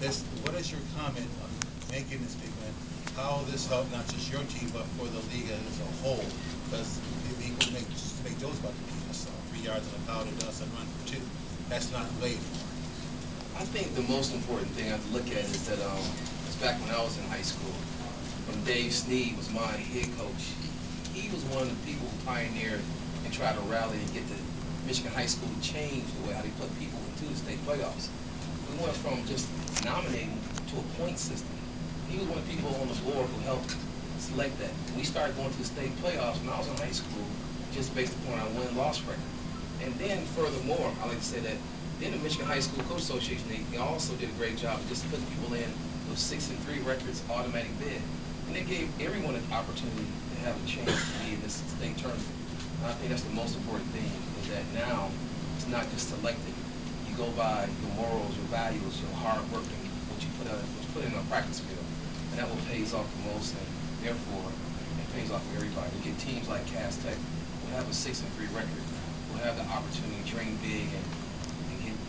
What is your comment on making this statement? How this helped not just your team but for the league as a whole? Because people make jokes about the defense. 3 yards on a powder dust and run for two. That's not laid for. I think the most important thing I have to look at is that it's back when I was in high school, when Dave Snead was my head coach. He was one of the people who pioneered and tried to rally and get the Michigan high school to change the way how they put people into the state playoffs. We went from just nominating to a point system. He was one of the people on the board who helped select that. We started going to the state playoffs when I was in high school, just based upon our win-loss record. And then furthermore, I like to say that then the Michigan High School Coach Association, they also did a great job of just putting people in with 6-3 records, automatic bid. And they gave everyone an opportunity to have a chance to be in this state tournament. And I think that's the most important thing, is that now it's not just selected. You go by your morals, your values, your hard work, and what you put in a practice field. And that what pays off the most, and therefore it pays off for everybody. You get teams like Cass Tech who have a 6-3 record, who have the opportunity to dream big and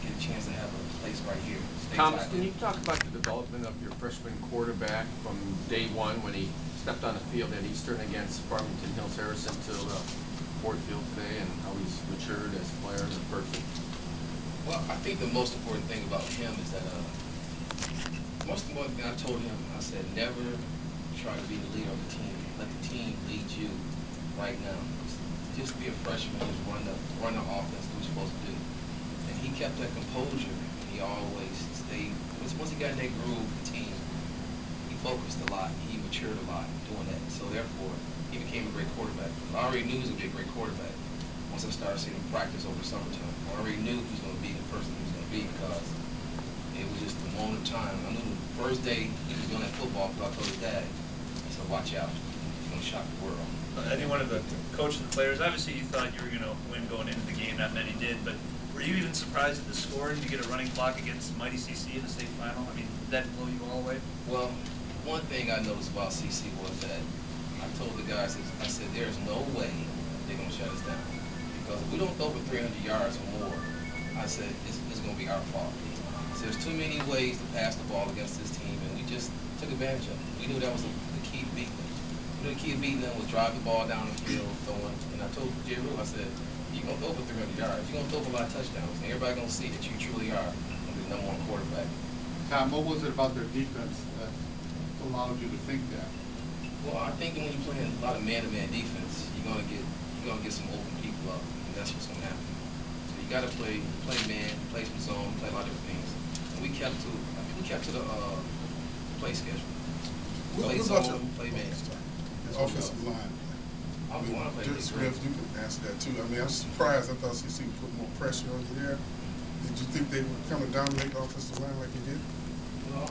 get a chance to have a place right here. Thomas, can you talk about the development of your freshman quarterback from day one when he stepped on the field at Eastern against Farmington Hills Harrison to Ford Field today, and how he's matured as a player and a person? Well, I think the most important thing about him is that most important thing I told him, I said, never try to be the leader of the team. Let the team lead you right now. Just be a freshman, just run the offense, do what you're supposed to do. And he kept that composure. He always stayed. Once he got in that groove with the team, he focused a lot. He matured a lot doing that. So therefore, he became a great quarterback. I already knew he was gonna be a great quarterback once I started seeing him practice over the summertime. I already knew he was gonna be the person he was gonna be, because it was just the moment of time. I knew the first day he was doing that football, because I told his dad, I said, watch out, he's gonna shock the world. Any one of the coach and the players, obviously you thought you were going to win going into the game, not many did, but were you even surprised at the scoring to get a running clock against mighty CC in the state final? I mean, did that blow you all away? Well, one thing I noticed about CC was that I told the guys, I said, there's no way they're going to shut us down. Because if we don't throw for 300 yards or more, I said, it's going to be our fault. I said, there's too many ways to pass the ball against this team, and we just took advantage of it. We knew that was the key to beating them. We knew the key to beating them was drive the ball down the field, throwing. And I told Jay Rule, I said, you're going to throw for 300 yards. You're going to throw for a lot of touchdowns. And everybody's going to see that you truly are going to be the number one quarterback. Tom, what was it about their defense that allowed you to think that? Well, I think when you're playing a lot of man-to-man defense, you're gonna get some open people up, and that's what's gonna happen. So you got to play man, play some zone, play a lot of different things. And we kept to the play schedule. What Play about your zone, play man. offensive line? I was want to play Derek great. Smith, you can answer that too. I mean, I was surprised. I thought CC would put more pressure on you there. Did you think they would kind of dominate the offensive line like they did? Well,